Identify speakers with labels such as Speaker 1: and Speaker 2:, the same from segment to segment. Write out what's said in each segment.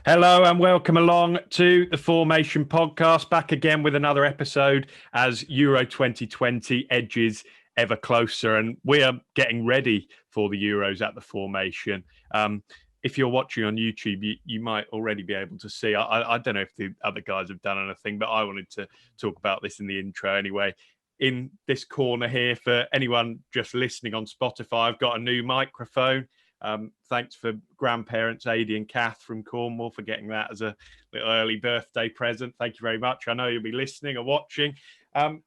Speaker 1: Hello and welcome along to the Fourmation Podcast, back again with another episode as Euro 2020 edges ever closer, and we are getting ready for the Euros at the Fourmation. If you're watching on YouTube, you might already be able to see. I don't know if the other guys have done anything, but I wanted to talk about this in the intro anyway. In this corner here, for anyone just listening on Spotify, I've got a new microphone. Thanks for grandparents Adi and Kath from Cornwall for getting that as a little early birthday present. Thank you very much. I know you'll be listening or watching. Then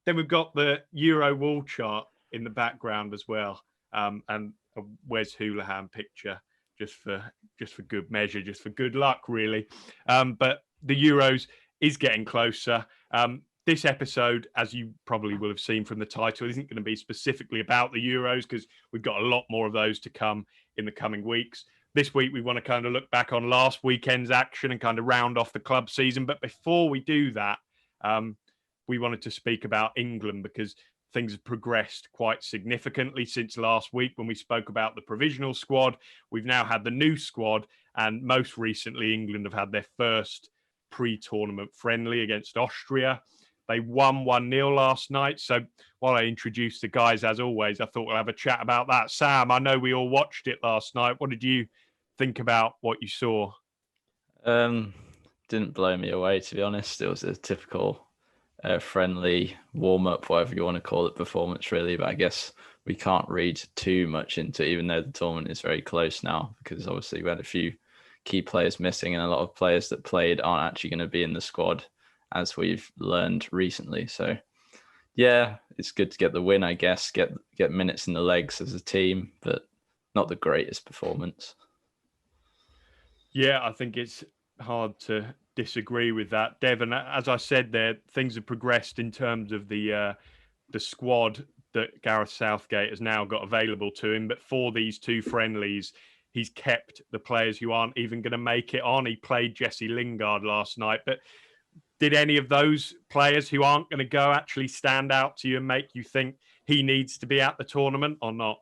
Speaker 1: we've got the Euro wall chart in the background as well, and a Wes Houlihan picture just for good measure, just for good luck, really. But the Euros is getting closer. This episode, as you probably will have seen from the title, isn't going to be specifically about the Euros because we've got a lot more of those to come in the coming weeks. This week, we want to kind of look back on last weekend's action and kind of round off the club season. But before we do that, we wanted to speak about England because things have progressed quite significantly since last week when we spoke about the provisional squad. We've now had the new squad, and most recently, England have had their first pre-tournament friendly against Austria. They won 1-0 last night. So while I introduce the guys, as always, I thought we'll have a chat about that. Sam, I know we all watched it last night. What did you think about what you saw?
Speaker 2: Didn't blow me away, to be honest. It was a typical friendly warm-up, whatever you want to call it, performance, really. But I guess we can't read too much into it, even though the tournament is very close now, because obviously we had a few key players missing and a lot of players that played aren't actually going to be in the squad, as we've learned recently. So, yeah, it's good to get the win, I guess, get minutes in the legs as a team, but not the greatest performance.
Speaker 1: Yeah, I think it's hard to disagree with that, Devon. As I said there, things have progressed in terms of the squad that Gareth Southgate has now got available to him. But for these two friendlies, he's kept the players who aren't even going to make it on. He played Jesse Lingard last night, but did any of those players who aren't going to go actually stand out to you and make you think he needs to be at the tournament or not?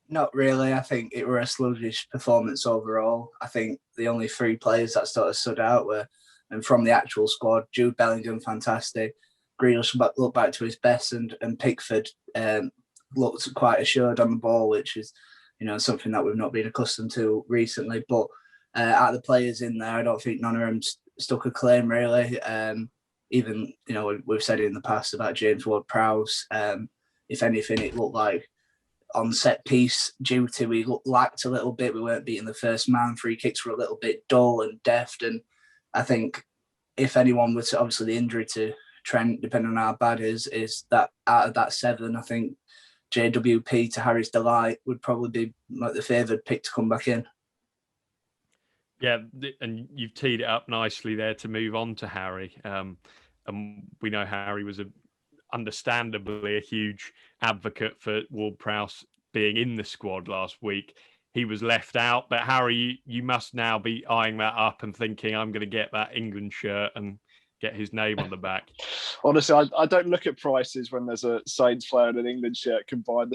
Speaker 3: Not really. I think it were a sluggish performance overall. I think the only three players that sort of stood out were, and from the actual squad, Jude Bellingham, fantastic. Grealish looked back to his best, and Pickford looked quite assured on the ball, which is, something that we've not been accustomed to recently. But out of the players in there, I don't think none of them stuck a claim, really. Even, we've said it in the past about James Ward-Prowse. If anything, it looked like on set piece duty, we lacked a little bit. We weren't beating the first man. Free kicks were a little bit dull and deft. And I think if anyone was, obviously the injury to Trent, depending on how bad is that out of that seven, I think JWP, to Harry's delight, would probably be like the favoured pick to come back in.
Speaker 1: Yeah, and you've teed it up nicely there to move on to Harry. And we know Harry was understandably a huge advocate for Ward-Prowse being in the squad last week. He was left out, but Harry, you must now be eyeing that up and thinking, I'm going to get that England shirt and get his name on the back.
Speaker 4: Honestly, I don't look at prices when there's a Saints player and an England shirt combined.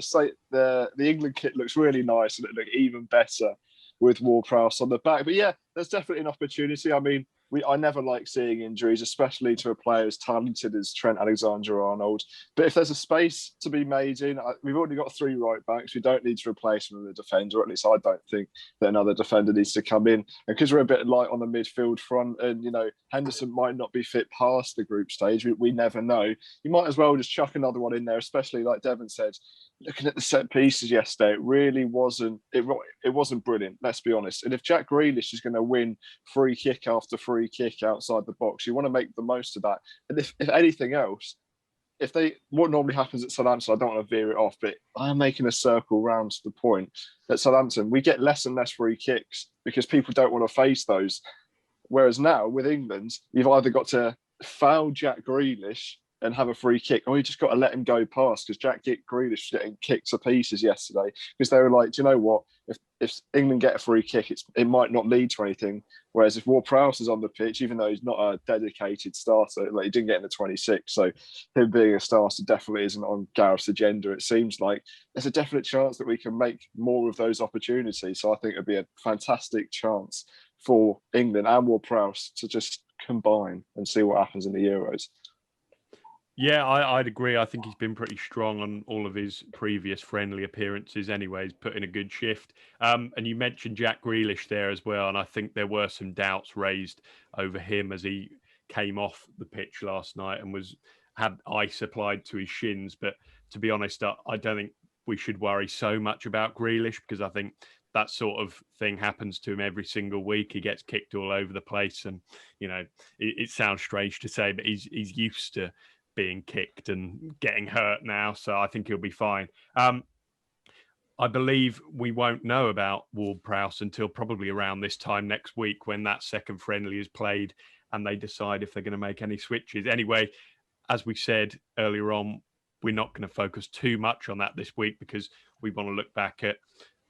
Speaker 4: The England kit looks really nice, and it looked even better with Ward-Prowse on the back. But yeah, there's definitely an opportunity. I mean, I never like seeing injuries, especially to a player as talented as Trent Alexander-Arnold. But if there's a space to be made in, we've already got three right backs. We don't need to replace them with a defender, or at least I don't think that another defender needs to come in. And because we're a bit light on the midfield front, and Henderson might not be fit past the group stage, we never know. You might as well just chuck another one in there, especially like Devon said. Looking at the set pieces yesterday, it really wasn't. It wasn't brilliant. Let's be honest. And if Jack Grealish is going to win free kick after free kick outside the box, you want to make the most of that. And if anything else, what normally happens at Southampton, I don't want to veer it off, but I'm making a circle round to the point. At Southampton, we get less and less free kicks because people don't want to face those. Whereas now with England, you've either got to foul Jack Grealish and have a free kick, or you just got to let him go past, because Jack Grealish was getting kicked to pieces yesterday because they were like, do you know what? If England get a free kick, it might not lead to anything. Whereas if Ward-Prowse is on the pitch, even though he's not a dedicated starter, like he didn't get in the 26, so him being a starter definitely isn't on Gareth's agenda. It seems like there's a definite chance that we can make more of those opportunities. So I think it'd be a fantastic chance for England and Ward-Prowse to just combine and see what happens in the Euros.
Speaker 1: Yeah, I'd agree. I think he's been pretty strong on all of his previous friendly appearances anyway. He's put in a good shift. And you mentioned Jack Grealish there as well. And I think there were some doubts raised over him as he came off the pitch last night and had ice applied to his shins. But to be honest, I don't think we should worry so much about Grealish, because I think that sort of thing happens to him every single week. He gets kicked all over the place. And, it sounds strange to say, but he's used to being kicked and getting hurt now, so I think he'll be fine. I believe we won't know about Ward-Prowse until probably around this time next week, when that second friendly is played and they decide if they're going to make any switches. Anyway, as we said earlier on, we're not going to focus too much on that this week, because we want to look back at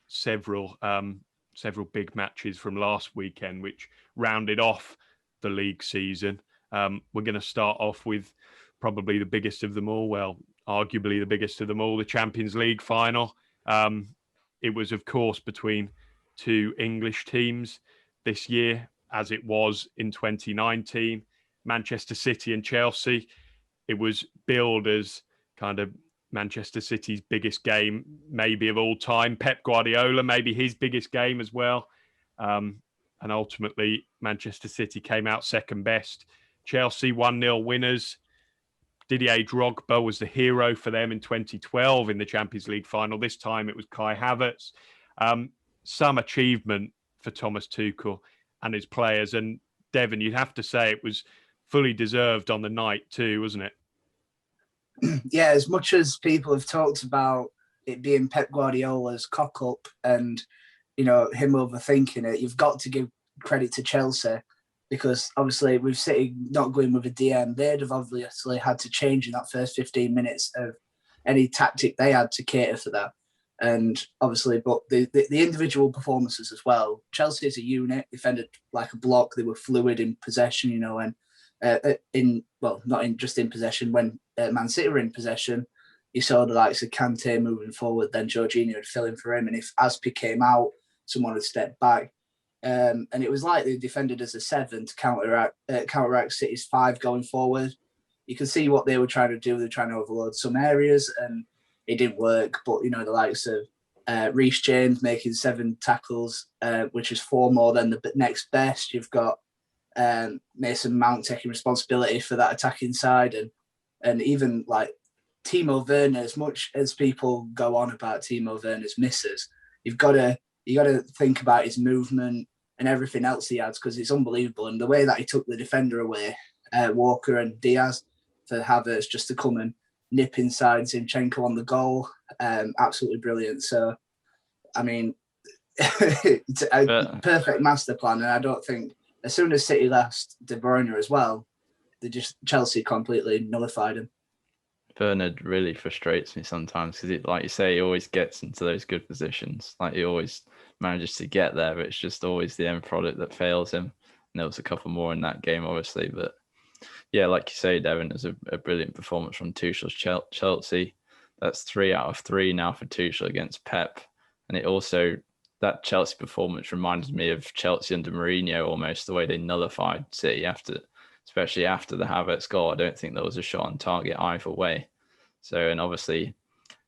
Speaker 1: several big matches from last weekend, which rounded off the league season. We're going to start off with probably the biggest of them all. Well, arguably the biggest of them all, the Champions League final. It was, of course, between two English teams this year, as it was in 2019, Manchester City and Chelsea. It was billed as kind of Manchester City's biggest game, maybe of all time. Pep Guardiola, maybe his biggest game as well. And ultimately, Manchester City came out second best. Chelsea 1-0 winners. Didier Drogba was the hero for them in 2012 in the Champions League final. This time it was Kai Havertz. Some achievement for Thomas Tuchel and his players. And Devon, you'd have to say it was fully deserved on the night too, wasn't it?
Speaker 3: Yeah, as much as people have talked about it being Pep Guardiola's cock-up and, him overthinking it, you've got to give credit to Chelsea. Because obviously with City not going with a DM, they'd have obviously had to change in that first 15 minutes of any tactic they had to cater for that. And obviously, but the individual performances as well. Chelsea as a unit defended like a block. They were fluid in possession, and not just in possession. When Man City were in possession, you saw the likes of Kante moving forward. Then Jorginho would fill in for him, and if Aspi came out, someone would step back. And it was like they defended as a 7 to counteract City's 5 going forward. You can see what they were trying to do. They're trying to overload some areas, and it didn't work. But, the likes of Reece James making 7 tackles, which is 4 more than the next best. You've got Mason Mount taking responsibility for that attacking side. And even like Timo Werner, as much as people go on about Timo Werner's misses, you got to think about his movement and everything else he adds, because it's unbelievable. And the way that he took the defender away, Walker and Diaz, for Havertz just to come and nip inside Zinchenko on the goal, absolutely brilliant. So, I mean, it's a perfect master plan. And I don't think, as soon as City lost De Bruyne as well, Chelsea completely nullified him.
Speaker 2: Bernard really frustrates me sometimes because, like you say, he always gets into those good positions. Like he always manages to get there, but it's just always the end product that fails him. And there was a couple more in that game, obviously. But yeah, like you say, Devon, it was a brilliant performance from Tuchel's Chelsea. That's 3 out of 3 now for Tuchel against Pep. And it also, that Chelsea performance reminded me of Chelsea under Mourinho almost, the way they nullified City especially after the Havertz goal. I don't think there was a shot on target either way. So, and obviously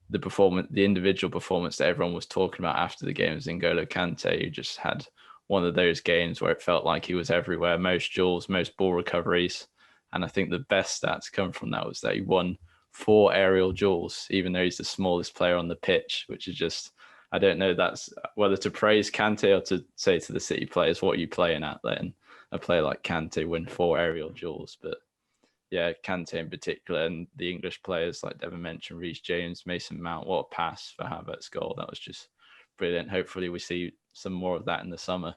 Speaker 2: the individual performance that everyone was talking about after the game was N'Golo Kante, who just had one of those games where it felt like he was everywhere, most duels, most ball recoveries. And I think the best stats come from that was that he won 4 aerial duels, even though he's the smallest player on the pitch, which is just, I don't know that's whether to praise Kante or to say to the City players, what are you playing at then? A player like Kante win 4 aerial duels. But yeah, Kante in particular, and the English players like Devon mentioned, Reece James, Mason Mount, what a pass for Havertz's goal. That was just brilliant. Hopefully we see some more of that in the summer.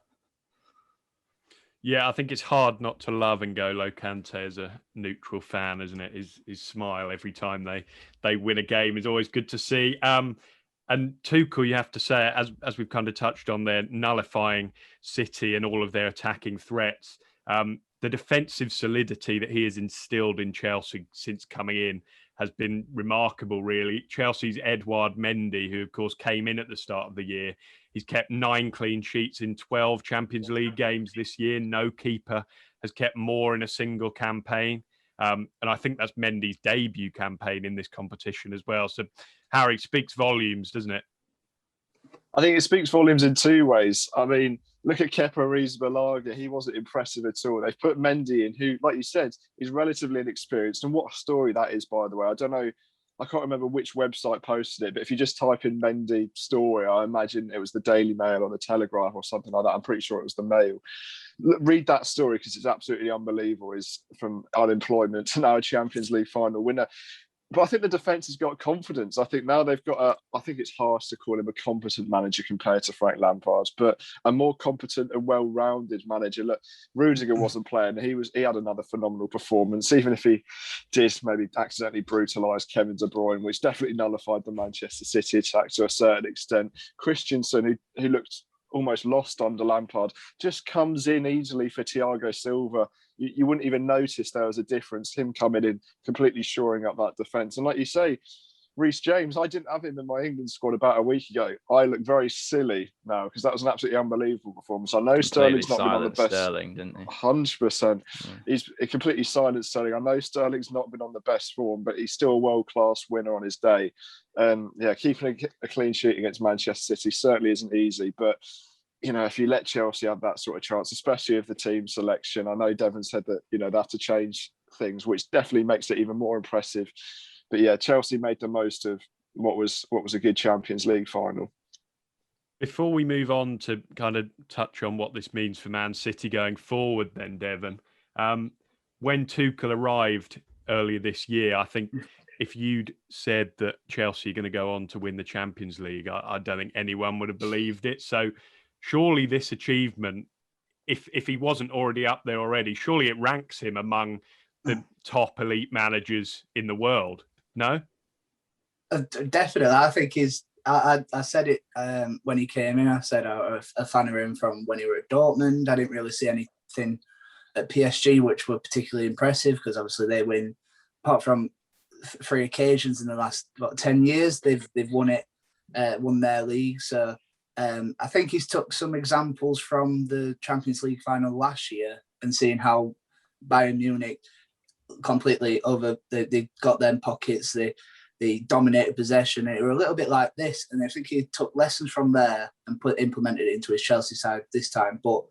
Speaker 1: Yeah, I think it's hard not to love N'Golo Kante as a neutral fan, isn't it? His smile every time they win a game is always good to see. And Tuchel, you have to say, as we've kind of touched on there, nullifying City and all of their attacking threats. The defensive solidity that he has instilled in Chelsea since coming in has been remarkable, really. Chelsea's Edouard Mendy, who, of course, came in at the start of the year, he's kept 9 clean sheets in 12 Champions League games this year. No keeper has kept more in a single campaign. And I think that's Mendy's debut campaign in this competition as well. So, Harry, speaks volumes, doesn't it?
Speaker 4: I think it speaks volumes in 2 ways. I mean, look at Kepa Arrizabalaga. He wasn't impressive at all. They've put Mendy in, who, like you said, is relatively inexperienced. And what a story that is, by the way. I don't know. I can't remember which website posted it, but if you just type in Mendy story, I imagine it was the Daily Mail or the Telegraph or something like that. I'm pretty sure it was the Mail. Read that story because it's absolutely unbelievable. He's from unemployment to now a Champions League final winner. But I think the defence has got confidence. I think now they've got I think it's harsh to call him a competent manager compared to Frank Lampard, but a more competent and well-rounded manager. Look, Rudiger wasn't playing. He had another phenomenal performance, even if he did maybe accidentally brutalise Kevin De Bruyne, which definitely nullified the Manchester City attack to a certain extent. Christensen, who looked almost lost under Lampard, just comes in easily for Thiago Silva. You wouldn't even notice there was a difference, him coming in, completely shoring up that defence. And like you say, Reece James, I didn't have him in my England squad about a week ago. I look very silly now because that was an absolutely unbelievable performance. I know Sterling's not been on the best.
Speaker 2: Sterling, didn't he?
Speaker 4: 100%. Yeah. He's completely silenced Sterling. I know Sterling's not been on the best form, but he's still a world-class winner on his day. Keeping a clean sheet against Manchester City certainly isn't easy, but if you let Chelsea have that sort of chance, especially with the team selection, I know Devon said that, they have to change things, which definitely makes it even more impressive. But yeah, Chelsea made the most of what was a good Champions League final.
Speaker 1: Before we move on to kind of touch on what this means for Man City going forward then, Devon, when Tuchel arrived earlier this year, I think if you'd said that Chelsea are going to go on to win the Champions League, I don't think anyone would have believed it. So surely this achievement, if he wasn't already up there already, surely it ranks him among the top elite managers in the world, no?
Speaker 3: Definitely. I think I said it when he came in. I said I was a fan of him from when he were at Dortmund. I didn't really see anything at PSG which were particularly impressive because obviously they win, apart from 3 occasions in the last 10 years, they've won their league. So I think he's took some examples from the Champions League final last year and seeing how Bayern Munich completely they got them pockets, they dominated possession. It were a little bit like this, and I think he took lessons from there and implemented it into his Chelsea side this time. But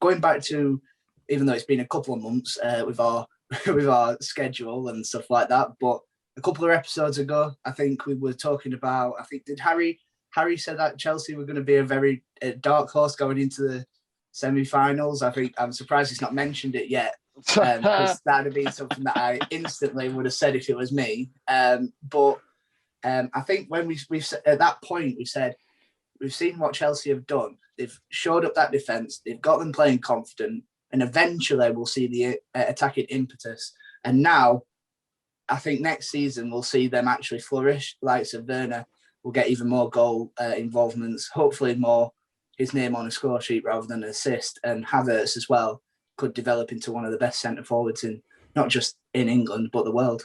Speaker 3: going back to, even though it's been a couple of months with our schedule and stuff like that, but a couple of episodes ago, I think we were talking about, did Harry said that Chelsea were going to be a very dark horse going into the semi-finals. I think I'm surprised he's not mentioned it yet, because that would have been something that I instantly would have said if it was me. But I think when we at that point we said we've seen what Chelsea have done. They've shored up that defence. They've got them playing confident, and eventually we'll see the attacking impetus. And now, I think next season we'll see them actually flourish. Likes of Werner will get even more goal involvements, hopefully more his name on a score sheet rather than an assist. And Havertz as well could develop into one of the best centre forwards in not just in England but the world.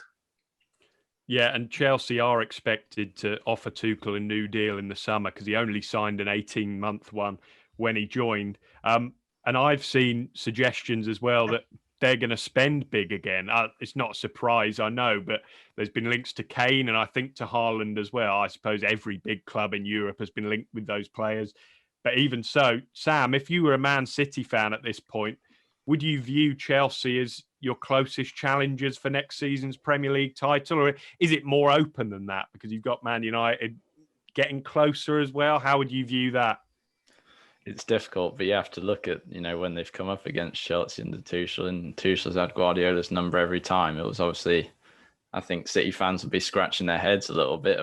Speaker 1: Yeah, and Chelsea are expected to offer Tuchel a new deal in the summer because he only signed an 18-month one when he joined. And I've seen suggestions as well that they're going to spend big again. It's not a surprise, I know, but there's been links to Kane and I think to Haaland as well. I suppose every big club in Europe has been linked with those players. But even so, Sam, if you were a Man City fan at this point, would you view Chelsea as your closest challengers for next season's Premier League title? Or is it more open than that because you've got Man United getting closer as well? How would you view that?
Speaker 2: It's difficult, but you have to look at, when they've come up against Chelsea and Tuchel, and Tuchel's had Guardiola's number every time. It was obviously, I think City fans would be scratching their heads a little bit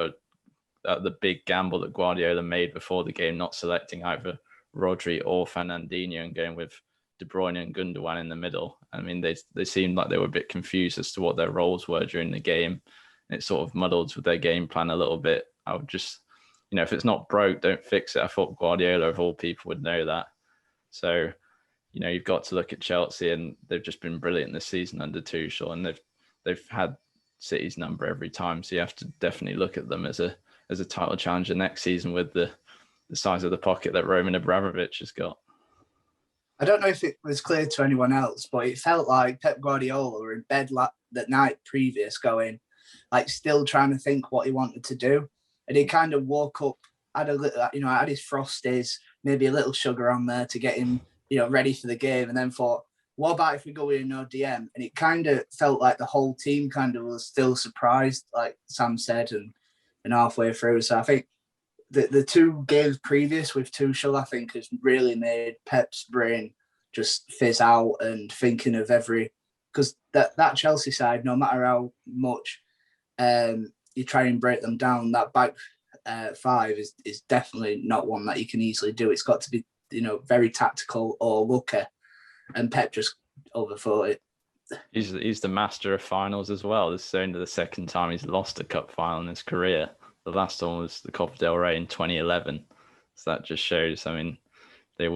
Speaker 2: at the big gamble that Guardiola made before the game, not selecting either Rodri or Fernandinho and going with De Bruyne and Gundogan in the middle. I mean, they seemed like they were a bit confused as to what their roles were during the game. And it sort of muddled with their game plan a little bit. I would just, if it's not broke, don't fix it. I thought Guardiola, of all people, would know that. So, you've got to look at Chelsea, and they've just been brilliant this season under Tuchel, and they've had City's number every time. So you have to definitely look at them as a title challenger next season with the size of the pocket that Roman Abramovich has got.
Speaker 3: I don't know if it was clear to anyone else, but it felt like Pep Guardiola were in bed that night previous going, like still trying to think what he wanted to do. And he kind of woke up, had a little, had his Frosties, maybe a little sugar on there to get him, ready for the game. And then thought, what about if we go in no DM? And it kind of felt like the whole team kind of was still surprised, like Sam said, and halfway through. So I think the 2 games previous with Tuchel, I think, has really made Pep's brain just fizz out and thinking of because that Chelsea side, no matter how much you try and break them down, that back 5 is definitely not one that you can easily do. It's got to be, very tactical or lucky, and Pep just overthought it.
Speaker 2: He's the master of finals as well. This is only the second time he's lost a cup final in his career. The last one was the Copa del Rey in 2011. So that just shows,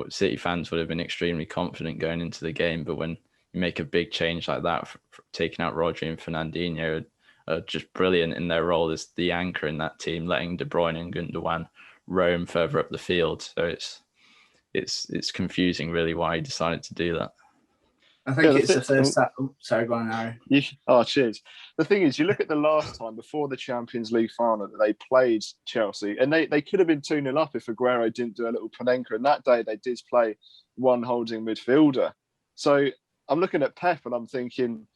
Speaker 2: City fans would have been extremely confident going into the game, but when you make a big change like that, taking out Rodri and Fernandinho are just brilliant in their role as the anchor in that team, letting De Bruyne and Gundogan roam further up the field. So it's confusing really why he decided to do that.
Speaker 3: I think it's the first time. Oh, sorry, go on, Harry.
Speaker 4: Cheers. The thing is, you look at the last time before the Champions League final that they played Chelsea, and they could have been 2-0 up if Aguero didn't do a little Panenka. And that day they did play one holding midfielder. So I'm looking at Pep and I'm thinking,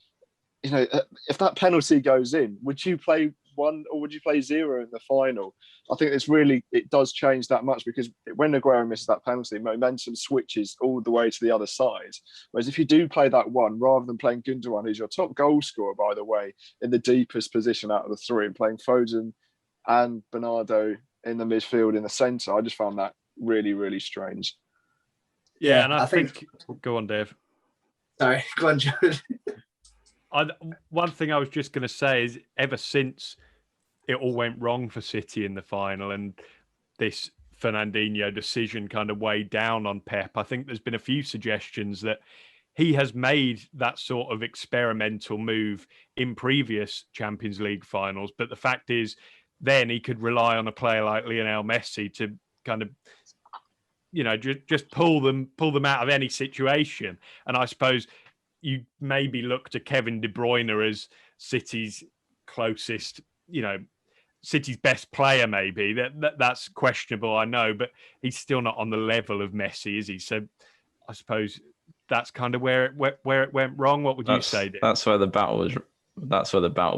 Speaker 4: if that penalty goes in, would you play 1 or would you play 0 in the final? I think it does change that much, because when Aguero misses that penalty, momentum switches all the way to the other side. Whereas if you do play that 1, rather than playing Gundogan, who's your top goal scorer, by the way, in the deepest position out of the 3, and playing Foden and Bernardo in the midfield in the centre, I just found that really, really strange.
Speaker 1: Yeah, and I think... Go on, Dave.
Speaker 3: Sorry, go on, Jared.
Speaker 1: One thing I was just going to say is, ever since it all went wrong for City in the final and this Fernandinho decision kind of weighed down on Pep, I think there's been a few suggestions that he has made that sort of experimental move in previous Champions League finals. But the fact is, then he could rely on a player like Lionel Messi to kind of, just pull them out of any situation. And I suppose you maybe look to Kevin De Bruyne as City's closest, City's best player, maybe. That's questionable, I know, but he's still not on the level of Messi, is he? So I suppose that's kind of where it went wrong. What would you say, Dave?
Speaker 2: That's where the battle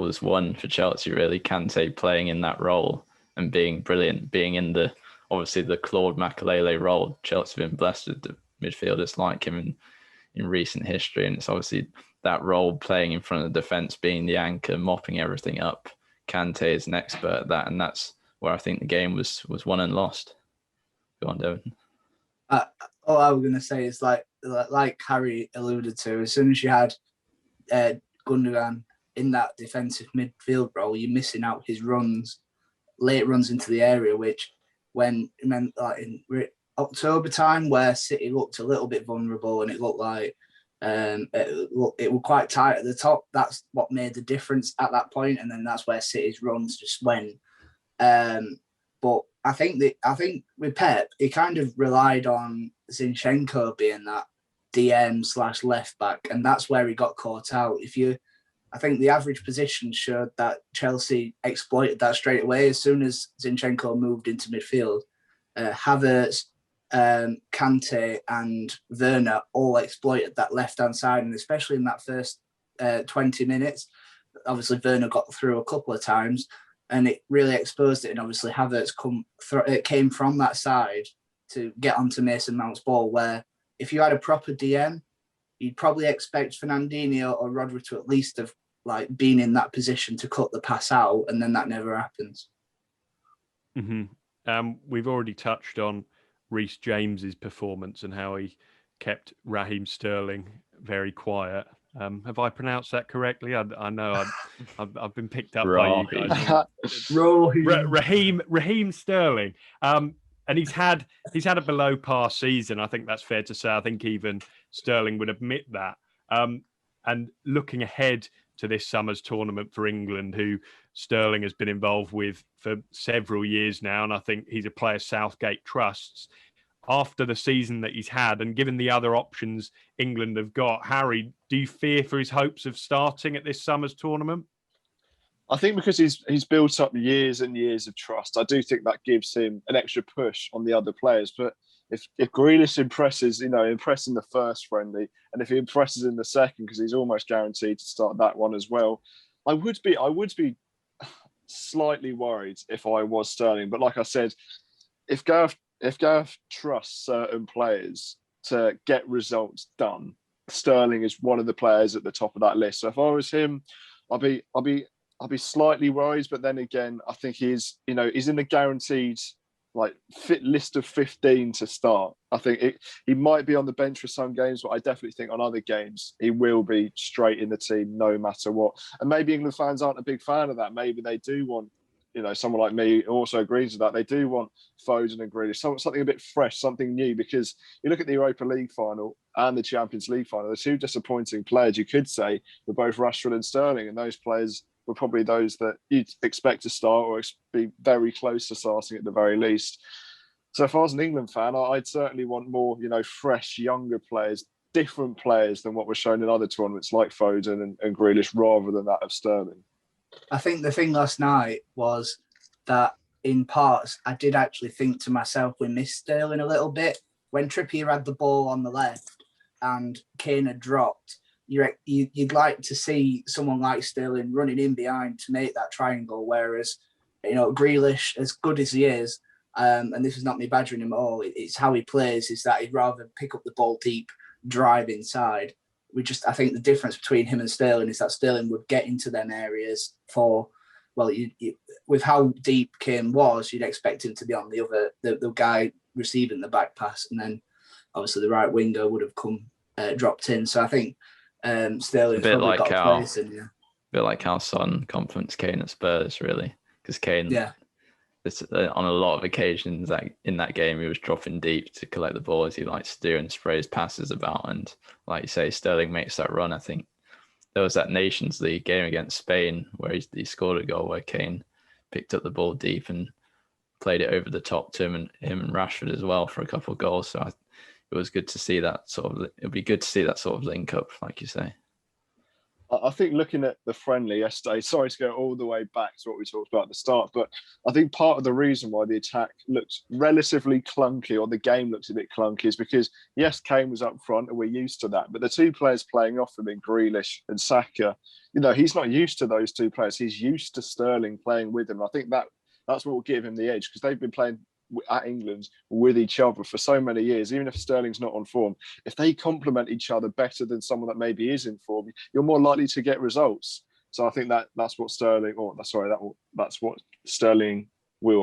Speaker 2: was won for Chelsea, really. Kante playing in that role and being brilliant, being in obviously the Claude Makelele role. Chelsea have been blessed with the midfielders like him in recent history, and it's obviously that role, playing in front of the defence, being the anchor, mopping everything up. Kante is an expert at that, and that's where I think the game was won and lost. Go on, Devin.
Speaker 3: All I was going to say is like Harry alluded to, as soon as you had Gundogan in that defensive midfield role, you're missing out his late runs into the area, which when in October time, where City looked a little bit vulnerable and it looked like it was quite tight at the top. That's what made the difference at that point, and then that's where City's runs just went. But I think with Pep, he kind of relied on Zinchenko being that DM / left back, and that's where he got caught out. I think the average position showed that Chelsea exploited that straight away as soon as Zinchenko moved into midfield. Havertz, Kante and Werner all exploited that left-hand side, and especially in that first 20 minutes. Obviously, Werner got through a couple of times, and it really exposed it. And obviously, Havertz came from that side to get onto Mason Mount's ball, where if you had a proper DM, you'd probably expect Fernandinho or Rodri to at least have been in that position to cut the pass out, and then that never happens.
Speaker 1: Mm-hmm. We've already touched on Reece James's performance and how he kept Raheem Sterling very quiet. Have I pronounced that correctly? I know I've been picked up by you guys. Raheem Sterling. And he's had a below par season. I think that's fair to say. I think even Sterling would admit that. And looking ahead to this summer's tournament for England, who Sterling has been involved with for several years now. And I think he's a player Southgate trusts. After the season that he's had, and given the other options England have got, Harry, do you fear for his hopes of starting at this summer's tournament?
Speaker 4: I think because he's built up years and years of trust, I do think that gives him an extra push on the other players. But if Grealish impresses, impress in the first friendly, and if he impresses in the second, because he's almost guaranteed to start that one as well, I would be slightly worried if I was Sterling. But like I said, if Gareth trusts certain players to get results done, Sterling is one of the players at the top of that list. So if I was him, I'll be slightly worried. But then again, I think he's in the guaranteed fit list of 15 to start. I think he might be on the bench for some games, but I definitely think on other games he will be straight in the team no matter what. And maybe England fans aren't a big fan of that. Maybe they do want, someone like me who also agrees with that. They do want Foden and Grealish, something a bit fresh, something new, because you look at the Europa League final and the Champions League final, the two disappointing players, you could say, were both Rashford and Sterling, and those players were probably those that you'd expect to start or be very close to starting at the very least. So if I was an England fan, I'd certainly want more, fresh, younger players, different players than what was shown in other tournaments like Foden and Grealish, rather than that of Sterling.
Speaker 3: I think the thing last night was that in parts, I did actually think to myself, we missed Sterling a little bit. When Trippier had the ball on the left and Kane had dropped, you'd like to see someone like Sterling running in behind to make that triangle, whereas, Grealish, as good as he is, and this is not me badgering him at all, it's how he plays, is that he'd rather pick up the ball deep, drive inside. I think the difference between him and Sterling is that Sterling would get into them areas with how deep Kane was, you'd expect him to be on the guy receiving the back pass, and then obviously the right winger would have dropped in. So I think Sterling's probably got a place in, yeah.
Speaker 2: A bit like how Son compliments Kane at Spurs, really, because Kane, on a lot of occasions in that game, he was dropping deep to collect the ball as he likes to do and sprays passes about. And like you say, Sterling makes that run. I think there was that Nations League game against Spain where he scored a goal where Kane picked up the ball deep and played it over the top to him and Rashford as well for a couple of goals. So it was good to see that it'd be good to see that sort of link up, like you say.
Speaker 4: I think looking at the friendly yesterday, sorry to go all the way back to what we talked about at the start, but I think part of the reason why the attack looked relatively clunky, or the game looks a bit clunky, is because, yes, Kane was up front and we're used to that, but the two players playing off him in Grealish and Saka, he's not used to those two players. He's used to Sterling playing with him. I think that's what will give him the edge, because they've been playing at England with each other for so many years. Even if Sterling's not on form, if they complement each other better than someone that maybe is in form, you're more likely to get results. So I think that's what Sterling will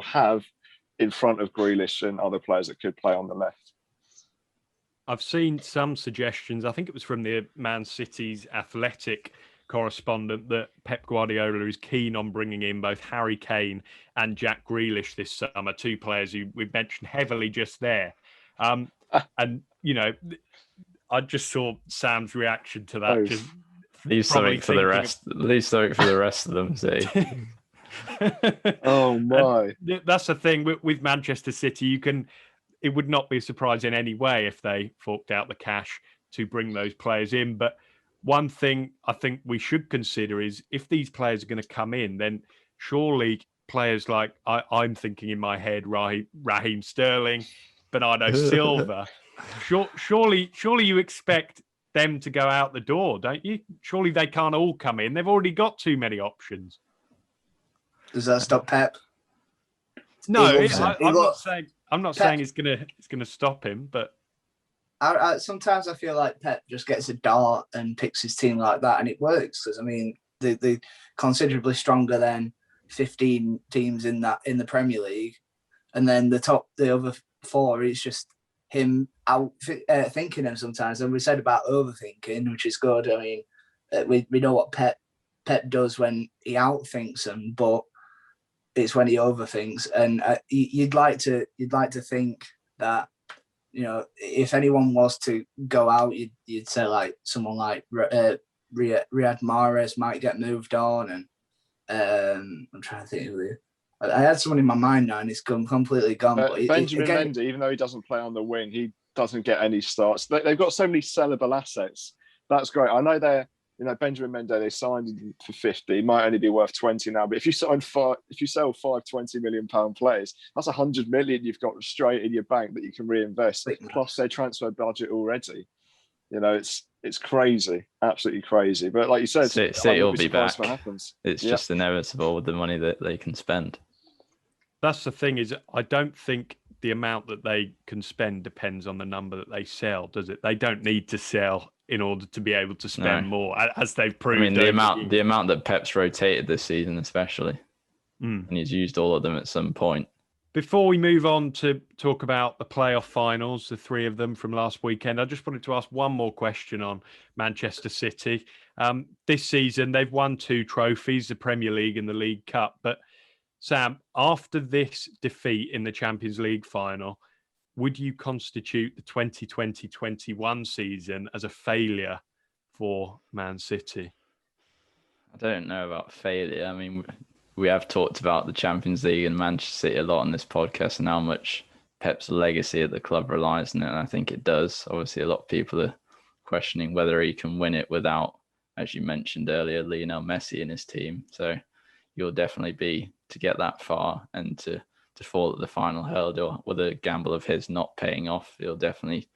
Speaker 4: have in front of Grealish and other players that could play on the left.
Speaker 1: I've seen some suggestions, I think it was from the Man City's Athletic correspondent, that Pep Guardiola is keen on bringing in both Harry Kane and Jack Grealish this summer, two players who we've mentioned heavily just there. And, I just saw Sam's reaction to that. Just
Speaker 2: leave something for the rest. Leave something for the rest of them, see.
Speaker 4: Oh, my.
Speaker 1: And that's the thing with Manchester City. It would not be a surprise in any way if they forked out the cash to bring those players in. But one thing I think we should consider is, if these players are going to come in, then surely players like, I'm thinking in my head, Raheem Sterling, Bernardo Silva, surely you expect them to go out the door, don't you? Surely they can't all come in. They've already got too many options.
Speaker 3: Does that stop Pep?
Speaker 1: No, I'm not saying it's gonna stop him, but
Speaker 3: I sometimes I feel like Pep just gets a dart and picks his team like that, and it works, because they're considerably stronger than 15 teams in the Premier League, and then the other four is just him out thinking them sometimes. And we said about overthinking, which is good. I mean, we know what Pep does when he outthinks them, but it's when he overthinks. And you'd like to think that, if anyone was to go out, you'd say like someone like Riyad Mahrez might get moved on, and I'm trying to think of who. I had someone in my mind now, and it's completely gone. But
Speaker 4: Benjamin Mendy, even though he doesn't play on the wing, he doesn't get any starts. They've got so many sellable assets. That's great. I know Benjamin Mendy, they signed him for 50. He might only be worth 20 now. But if you sell five 20 million pound players, that's 100 million you've got straight in your bank that you can reinvest. Plus their transfer budget already. It's crazy, absolutely crazy. But like you said,
Speaker 2: City will be back.
Speaker 4: What happens.
Speaker 2: It's just inevitable with the money that they can spend.
Speaker 1: That's the thing, is I don't think the amount that they can spend depends on the number that they sell, does it? They don't need to sell in order to be able to spend more, as they've proved.
Speaker 2: I mean, the amount that Pep's rotated this season, especially, and he's used all of them at some point.
Speaker 1: Before we move on to talk about the playoff finals, the three of them from last weekend, I just wanted to ask one more question on Manchester City. This season, they've won 2 trophies, the Premier League and the League Cup. But Sam, after this defeat in the Champions League final, would you constitute the 2020-21 season as a failure for Man City?
Speaker 2: I don't know about failure. I mean, we have talked about the Champions League and Manchester City a lot on this podcast and how much Pep's legacy at the club relies on it. And I think it does. Obviously, a lot of people are questioning whether he can win it without, as you mentioned earlier, Lionel Messi in his team. So you'll definitely be to get that far and to fall at the final hurdle with a gamble of his not paying off. He'll definitely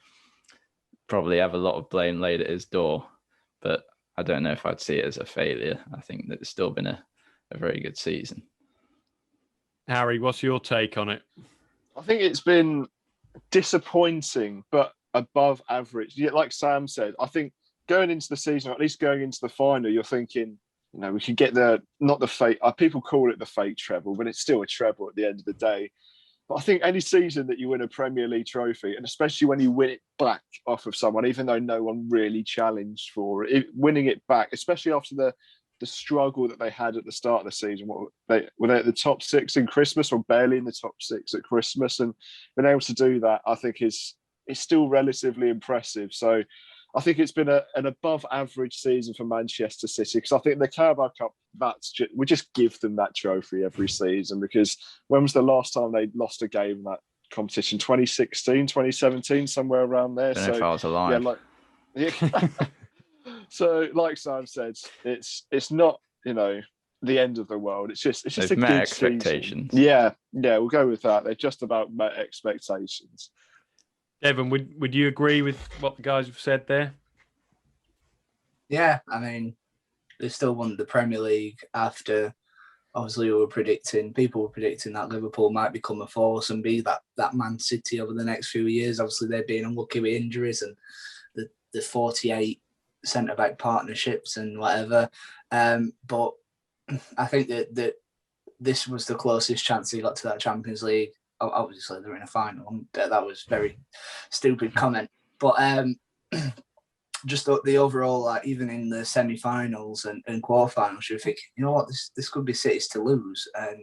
Speaker 2: probably have a lot of blame laid at his door. But I don't know if I'd see it as a failure. I think that it's still been a very good season.
Speaker 1: Harry, what's your take on it?
Speaker 4: I think it's been disappointing, but above average. Yeah, like Sam said, I think going into the season, or at least going into the final, you're thinking, we could get not the fake, people call it the fake treble, but it's still a treble at the end of the day. But I think any season that you win a Premier League trophy, and especially when you win it back off of someone, even though no one really challenged for it, winning it back, especially after the struggle that they had at the start of the season. Were they at the top 6 in Christmas, or barely in the top 6 at Christmas? And being able to do that, I think is still relatively impressive. So I think it's been an above average season for Manchester City, because I think the Carabao Cup, we just give them that trophy every season, because when was the last time they lost a game in that competition? 2016, 2017, somewhere around there.
Speaker 2: I don't know if I was alive.
Speaker 4: So, like Sam said, it's not the end of the world. It's just
Speaker 2: They've
Speaker 4: a
Speaker 2: met
Speaker 4: good
Speaker 2: expectations.
Speaker 4: season. Yeah, we'll go with that. They've just about met expectations.
Speaker 1: Devon, would you agree with what the guys have said there?
Speaker 3: Yeah, I mean, they still won the Premier League after, obviously, people were predicting that Liverpool might become a force and be that Man City over the next few years. Obviously, they're being unlucky with injuries and the 48 centre-back partnerships and whatever. But I think that this was the closest chance they got to that Champions League. Obviously, they're in a final. That was a very stupid comment. But just the overall, even in the semi-finals and quarterfinals, you're thinking, you know what, this could be City's to lose. And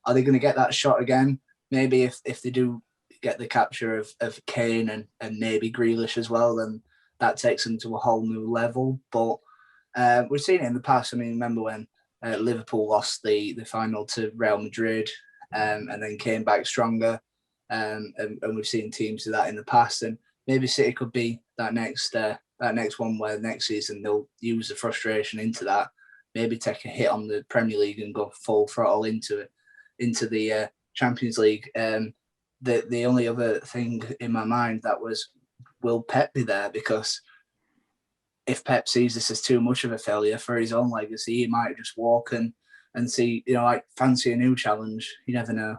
Speaker 3: are they going to get that shot again? Maybe if they do get the capture of Kane and maybe Grealish as well, then that takes them to a whole new level. But we've seen it in the past. I mean, remember when Liverpool lost the final to Real Madrid, and then came back stronger. And we've seen teams do that in the past. And maybe City could be that next one where next season they'll use the frustration into that, maybe take a hit on the Premier League and go full throttle into the Champions League. The only other thing in my mind that was, will Pep be there? Because if Pep sees this as too much of a failure for his own legacy, he might just walk and see, fancy a new challenge. You never know.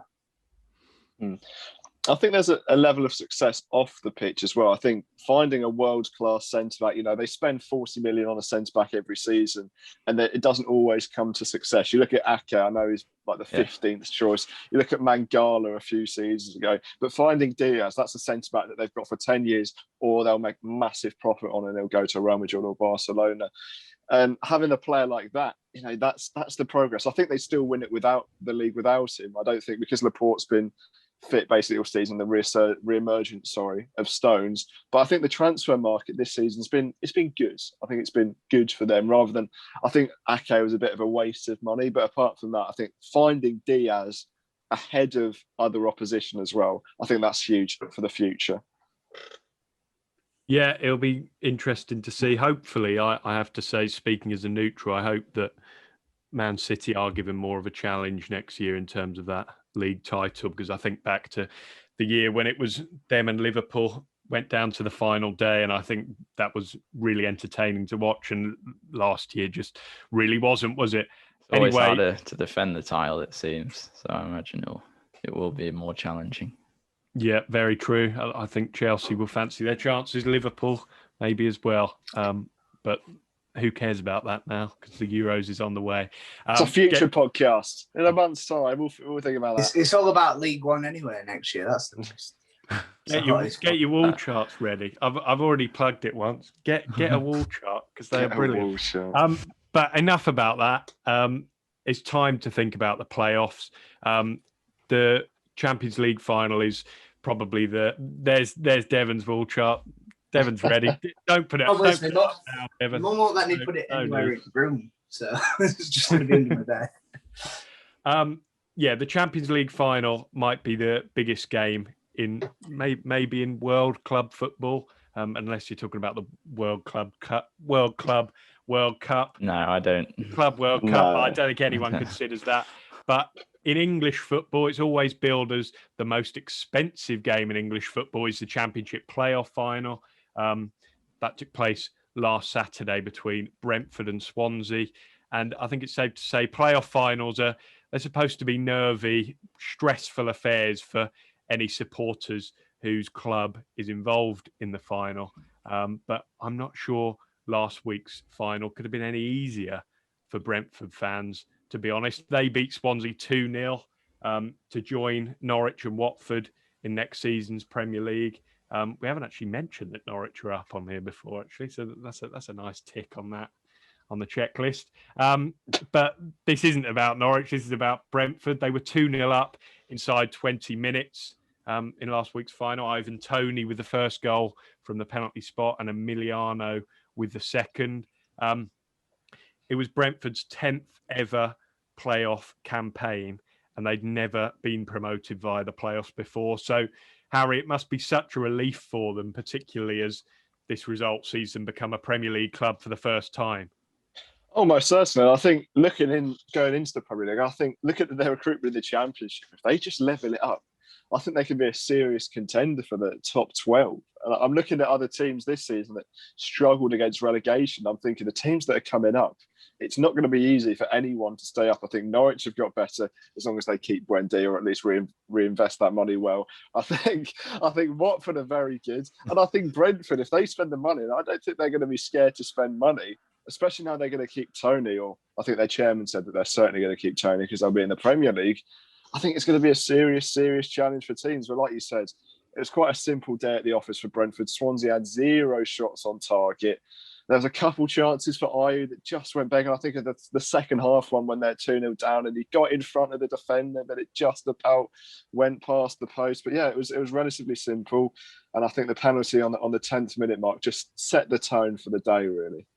Speaker 4: I think there's a level of success off the pitch as well. I think finding a world-class centre-back, they spend 40 million on a centre-back every season, and it doesn't always come to success. You look at Ake, I know he's like the 15th choice. You look at Mangala a few seasons ago. But finding Diaz, that's a centre-back that they've got for 10 years, or they'll make massive profit on and they'll go to Real Madrid or Barcelona. And having a player like that, that's the progress. I think they still win it without the league without him. I don't think, because Laporte's been fit basically all season, the re-emergence, of Stones. But I think the transfer market this season's been good. I think it's been good for them rather than, I think Ake was a bit of a waste of money. But apart from that, I think finding Diaz ahead of other opposition as well, I think that's huge for the future.
Speaker 1: Yeah, it'll be interesting to see. Hopefully, I have to say, speaking as a neutral, I hope that Man City are given more of a challenge next year in terms of that league title, because I think back to the year when it was them and Liverpool went down to the final day, and I think that was really entertaining to watch. And last year just really wasn't, was it?
Speaker 2: It's always harder to defend the title, it seems. So I imagine it will be more challenging.
Speaker 1: Yeah, very true. I think Chelsea will fancy their chances. Liverpool maybe as well. But who cares about that now? Because the Euros is on the way.
Speaker 4: It's a future podcast. In a month's time, we'll think about that.
Speaker 3: It's all about League One anyway next year. That's the most.
Speaker 1: Get your wall charts ready. I've already plugged it once. Get a wall chart because they are brilliant. But enough about that. It's time to think about the playoffs. The Champions League final is probably there's Devon's wall chart. Devon's ready. Don't put it up.
Speaker 3: Mum won't let me put it anywhere in the room, so it's just going to be under my bed.
Speaker 1: Yeah, the Champions League final might be the biggest game in maybe in world club football, unless you're talking about the World Cup.
Speaker 2: No, I don't.
Speaker 1: Club World Cup. No. I don't think anyone considers that. But in English football, it's always billed as the most expensive game in English football is the Championship playoff final. That took place last Saturday between Brentford and Swansea. And I think it's safe to say playoff finals they're supposed to be nervy, stressful affairs for any supporters whose club is involved in the final. But I'm not sure last week's final could have been any easier for Brentford fans, to be honest. They beat Swansea 2-0 to join Norwich and Watford in next season's Premier League. We haven't actually mentioned that Norwich are up on here before, actually, so that's a nice tick on that on the checklist. But this isn't about Norwich. This is about Brentford. They were 2-0 up inside 20 minutes in last week's final. Ivan Toney with the first goal from the penalty spot and Emiliano with the second. It was Brentford's 10th ever playoff campaign, and they'd never been promoted via the playoffs before. So, Harry, it must be such a relief for them, particularly as this result sees them become a Premier League club for the first time.
Speaker 4: Almost certainly. I think going into the Premier League, I think look at their recruitment in the Championship. If they just level it up, I think they can be a serious contender for the top 12. And I'm looking at other teams this season that struggled against relegation. I'm thinking the teams that are coming up, it's not going to be easy for anyone to stay up. I think Norwich have got better as long as they keep Buendia or at least reinvest that money well. I think Watford are very good. And I think Brentford, if they spend the money, and I don't think they're going to be scared to spend money, especially now they're going to keep Toney, or I think their chairman said that they're certainly going to keep Toney because they'll be in the Premier League. I think it's going to be a serious challenge for teams. But like you said, it was quite a simple day at the office for Brentford. Swansea had 0 shots on target. There was a couple chances for Ayew that just went back. And I think of the second half one when they're 2-0 down and he got in front of the defender, but it just about went past the post. But yeah, it was relatively simple. And I think the penalty on the 10th minute mark just set the tone for the day, really.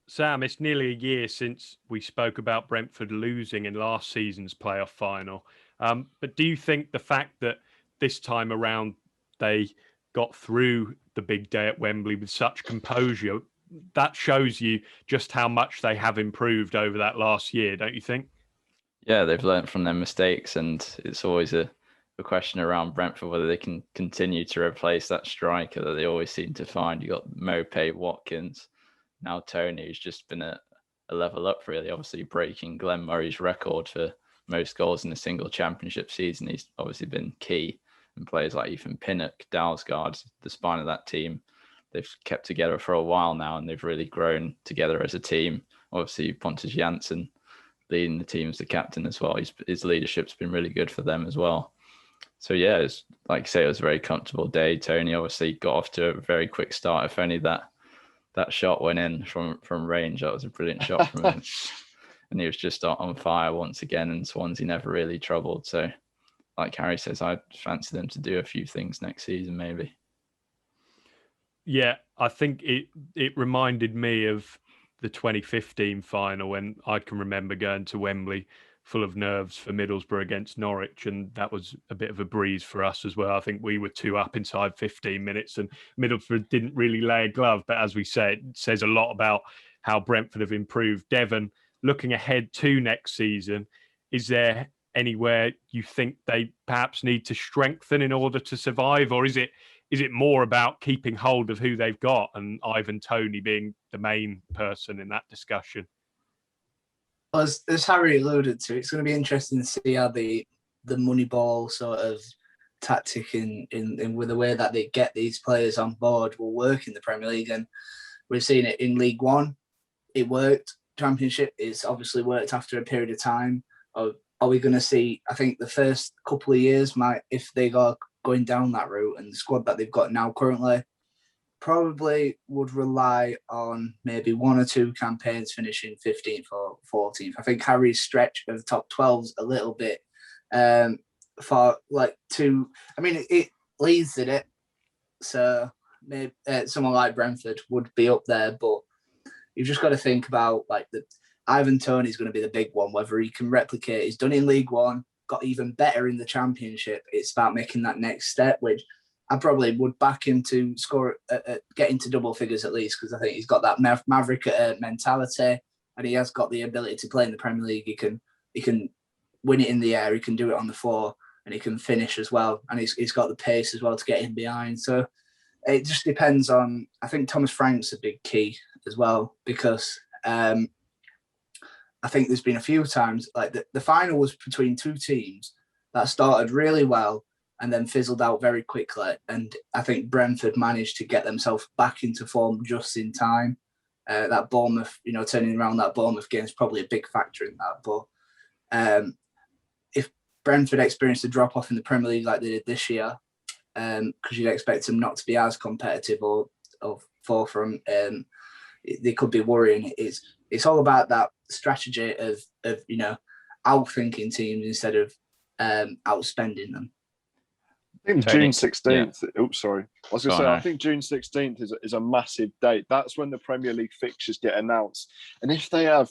Speaker 1: Sam, it's nearly a year since we spoke about Brentford losing in last season's playoff final. But do you think the fact that this time around they got through the big day at Wembley with such composure, that shows you just how much they have improved over that last year, don't you think?
Speaker 2: Yeah, they've learned from their mistakes, and it's always a question around Brentford whether they can continue to replace that striker that they always seem to find. You got Mopé, Watkins, now Toney, who's just been a level up, really. Obviously breaking Glenn Murray's record for most goals in a single championship season. He's obviously been key. And players like Ethan Pinnock, Dalsgaard, the spine of that team, they've kept together for a while now, and they've really grown together as a team. Obviously, Pontus Jansson leading the team as the captain as well. His leadership's been really good for them as well. So yeah, it's, like I say, it was a very comfortable day. Toney obviously got off to a very quick start. If only that shot went in from range, that was a brilliant shot from him. And he was just on fire once again, and Swansea never really troubled. So like Harry says, I'd fancy them to do a few things next season, maybe.
Speaker 1: Yeah, I think it reminded me of the 2015 final when I can remember going to Wembley full of nerves for Middlesbrough against Norwich, and that was a bit of a breeze for us as well. I think we were 2 up inside 15 minutes and Middlesbrough didn't really lay a glove, but as we say, it says a lot about how Brentford have improved. Devon, looking ahead to next season, is there anywhere you think they perhaps need to strengthen in order to survive, or is it more about keeping hold of who they've got and Ivan Toney being the main person in that discussion?
Speaker 3: Well, as Harry alluded to, it's going to be interesting to see how the Moneyball sort of tactic in with the way that they get these players on board will work in the Premier League. And we've seen it in League One. It worked. Championship, it's obviously worked after a period of time. Are we going to see, I think the first couple of years if they are going down that route, and the squad that they've got now currently probably would rely on maybe 1 or 2 campaigns finishing 15th or 14th. I think Harry's stretch of the top 12's a little bit for like two. I mean, it Leeds did it, so maybe someone like Brentford would be up there, but you've just got to think about like Ivan Toney's going to be the big one, whether he can replicate. He's done it in League One, got even better in the Championship. It's about making that next step, which I probably would back him to score, get into double figures at least, because I think he's got that maverick mentality, and he has got the ability to play in the Premier League. He can win it in the air, he can do it on the floor, and he can finish as well. And he's got the pace as well to get in behind. So it just depends on. I think Thomas Frank's a big key as well, because I think there's been a few times like the final was between 2 teams that started really well and then fizzled out very quickly. And I think Brentford managed to get themselves back into form just in time. That Bournemouth, turning around that Bournemouth game is probably a big factor in that. But if Brentford experienced a drop-off in the Premier League like they did this year, because you'd expect them not to be as competitive or forefront, they could be worrying. It's all about that strategy of outthinking teams instead of outspending them.
Speaker 4: I think June 16th. Yeah. Oops, sorry. I was going to say, I think June 16th is a massive date. That's when the Premier League fixtures get announced. And if they have,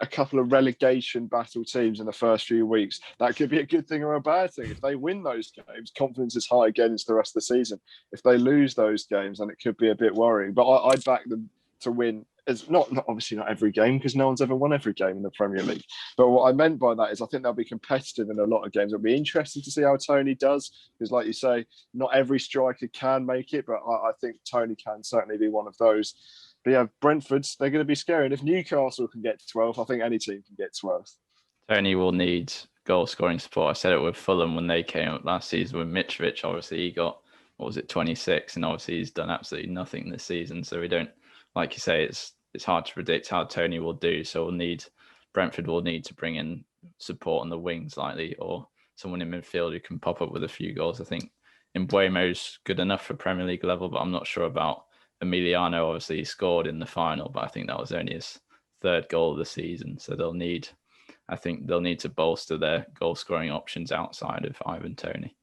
Speaker 4: a couple of relegation battle teams in the first few weeks, that could be a good thing or a bad thing. If they win those games, confidence is high again into the rest of the season. If they lose those games, then it could be a bit worrying. But I'd back them to win. It's not obviously not every game, because no one's ever won every game in the Premier League. But what I meant by that is I think they'll be competitive in a lot of games. It'll be interesting to see how Toney does, because like you say, not every striker can make it, but I think Toney can certainly be one of those. But yeah, Brentford's, they're going to be scary. And if Newcastle can get 12th, I think any team can get 12th.
Speaker 2: Toney will need goal scoring support. I said it with Fulham when they came up last season with Mitrovic. Obviously, he got, 26? And obviously he's done absolutely nothing this season. So we don't, like you say, it's hard to predict how Toney will do. So Brentford will need to bring in support on the wings likely, or someone in midfield who can pop up with a few goals. I think Mbeumo's good enough for Premier League level, but I'm not sure about Emiliano. Obviously he scored in the final, but I think that was only his 3rd goal of the season. So they'll need to bolster their goal scoring options outside of Ivan Toney.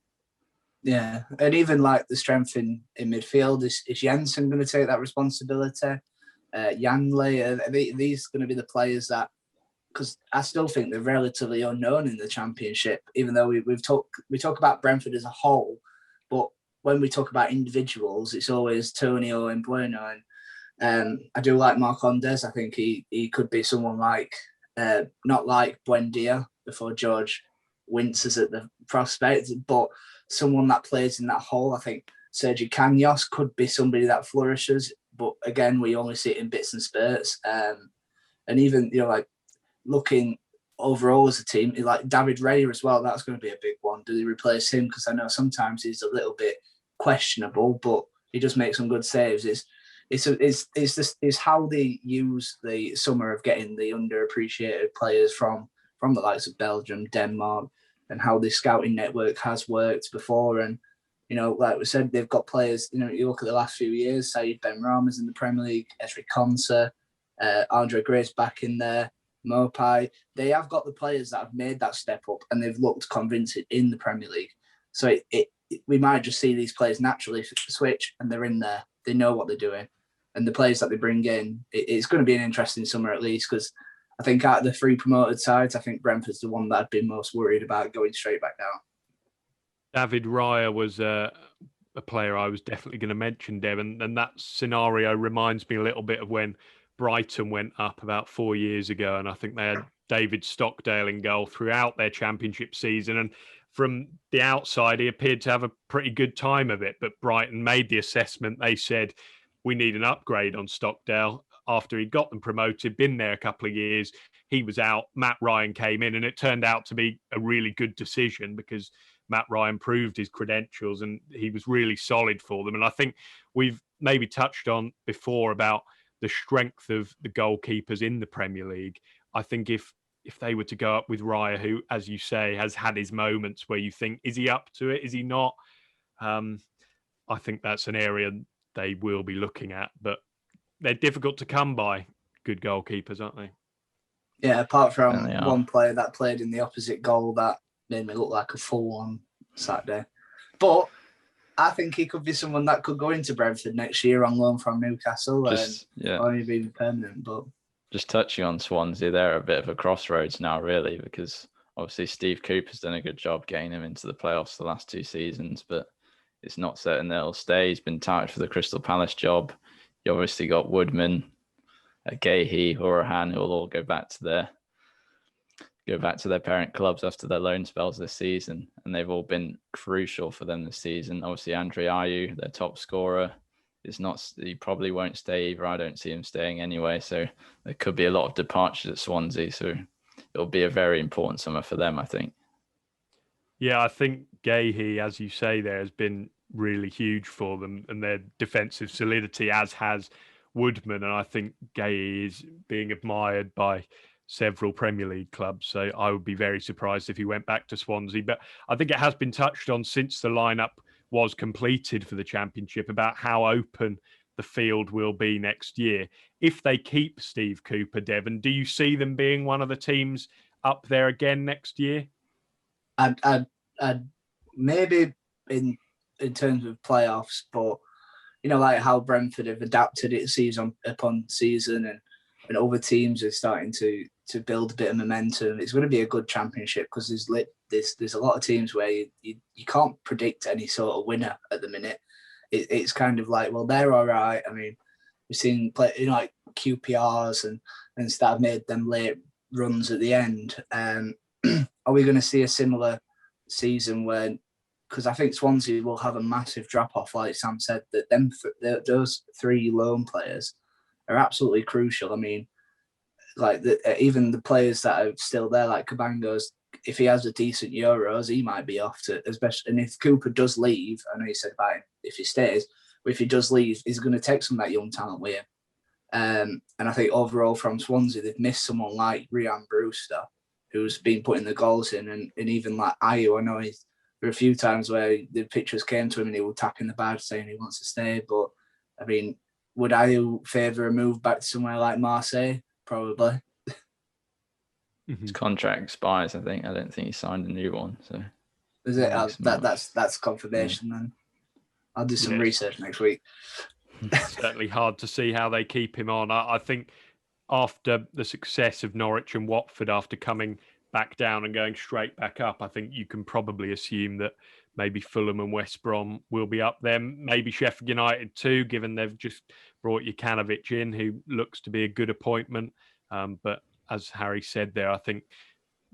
Speaker 3: Yeah, and even like the strength in midfield, is Jensen going to take that responsibility? Yanley, are these going to be the players that, because I still think they're relatively unknown in the Championship, even though we talk about Brentford as a whole, but when we talk about individuals, it's always Toney or Mbeumo. And I do like Marcondes. I think he could be someone like, not like Buendia before George winces at the prospect, but someone that plays in that hole. I think Sergio Canos could be somebody that flourishes, but again, we only see it in bits and spurts. And even, like looking overall as a team, like David Raya as well, that's going to be a big one. Do they replace him? Because I know sometimes he's a little bit questionable, but he does make some good saves. It's how they use the summer of getting the underappreciated players from the likes of Belgium, Denmark, and how the scouting network has worked before. And like we said, they've got players. You look at the last few years, Said Benrahma's in the Premier League, Ezri Konsa, Andre Gray's back in there. Mopai. They have got the players that have made that step up, and they've looked convincing in the Premier League. So we might just see these players naturally switch, and they're in there. They know what they're doing. And the players that they bring in, it's going to be an interesting summer at least, because I think out of the 3 promoted sides, I think Brentford's the one that I'd been most worried about going straight back down.
Speaker 1: David Raya was a player I was definitely going to mention, Dev, and that scenario reminds me a little bit of when Brighton went up about 4 years ago, and I think they had David Stockdale in goal throughout their championship season, and from the outside, he appeared to have a pretty good time of it, but Brighton made the assessment. They said, we need an upgrade on Stockdale. After he got them promoted, been there a couple of years, he was out. Matt Ryan came in, and it turned out to be a really good decision because Matt Ryan proved his credentials and he was really solid for them. And I think we've maybe touched on before about the strength of the goalkeepers in the Premier League. I think if they were to go up with Raya, who, as you say, has had his moments where you think, is he up to it? Is he not? I think that's an area they will be looking at, but they're difficult to come by, good goalkeepers, aren't they?
Speaker 3: Yeah, apart from one player that played in the opposite goal that made me look like a fool on Saturday. But I think he could be someone that could go into Brentford next year on loan from Newcastle and only be permanent. But
Speaker 2: just touching on Swansea, they're a bit of a crossroads now, really, because obviously Steve Cooper's done a good job getting him into the playoffs the last 2 seasons, but it's not certain they'll stay. He's been touted for the Crystal Palace job. You obviously got Woodman, Gahey, Horahan, who will all go back to their parent clubs after their loan spells this season, and they've all been crucial for them this season. Obviously, Andre Ayew, their top scorer, he probably won't stay either. I don't see him staying anyway, so there could be a lot of departures at Swansea. So it'll be a very important summer for them, I think.
Speaker 1: Yeah, I think Gahey, as you say, there has been really huge for them and their defensive solidity, as has Woodman. And I think Gahey is being admired by several Premier League clubs. So I would be very surprised if he went back to Swansea. But I think it has been touched on since the lineup was completed for the Championship about how open the field will be next year. If they keep Steve Cooper, Devon, do you see them being one of the teams up there again next year?
Speaker 3: I'd maybe in terms of playoffs, but like how Brentford have adapted it season upon season, and other teams are starting to build a bit of momentum. It's going to be a good championship because there's a lot of teams where you can't predict any sort of winner at the minute. It's kind of like, well, they're all right. I mean, we've seen like QPRs and stuff made them late runs at the end. Are we going to see a similar season where? Because I think Swansea will have a massive drop-off, like Sam said, that those 3 loan players are absolutely crucial. I mean, like even the players that are still there, like Cabango's, if he has a decent Euros, he might be off to, especially. And if Cooper does leave, I know you said about him, if he stays, but if he does leave, he's going to take some of that young talent with him. And I think overall from Swansea, they've missed someone like Ryan Brewster, who's been putting the goals in, and even like Ayew. I know there were a few times where the pictures came to him and he was tapping the badge saying he wants to stay. But I mean, would Ayew favour a move back to somewhere like Marseille? Probably.
Speaker 2: His contract expires, I think. I don't think he signed a new one. So
Speaker 3: is it? That's confirmation then. I'll do some research next week.
Speaker 1: Certainly hard to see how they keep him on. I think after the success of Norwich and Watford, after coming back down and going straight back up, I think you can probably assume that maybe Fulham and West Brom will be up there. Maybe Sheffield United too, given they've just brought Jokanovic in, who looks to be a good appointment. But as Harry said there, I think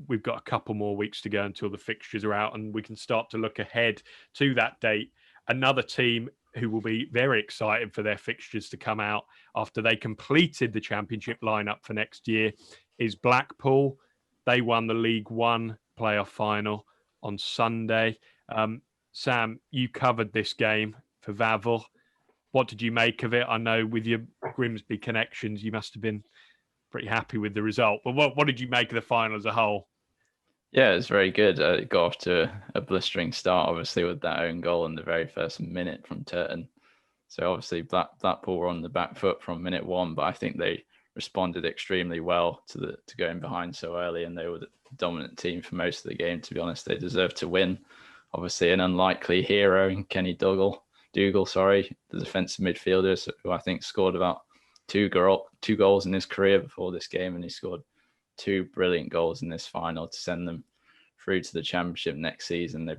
Speaker 1: we've got a couple more weeks to go until the fixtures are out and we can start to look ahead to that date. Another team who will be very excited for their fixtures to come out after they completed the Championship lineup for next year is Blackpool. They won the League One playoff final on Sunday. Sam, you covered this game for Vavel. What did you make of it? I know with your Grimsby connections, you must have been pretty happy with the result. But what did you make of the final as a whole?
Speaker 2: Yeah, it was very good. It got off to a blistering start, obviously, with that own goal in the very first minute from Turton. So obviously Blackpool were on the back foot from minute 1, but I think they responded extremely well to going behind so early, and they were the dominant team for most of the game. To be honest, they deserved to win. Obviously, an unlikely hero in Kenny Dougal, the defensive midfielder, who I think scored about two goals in his career before this game, and he scored 2 brilliant goals in this final to send them through to the Championship next season.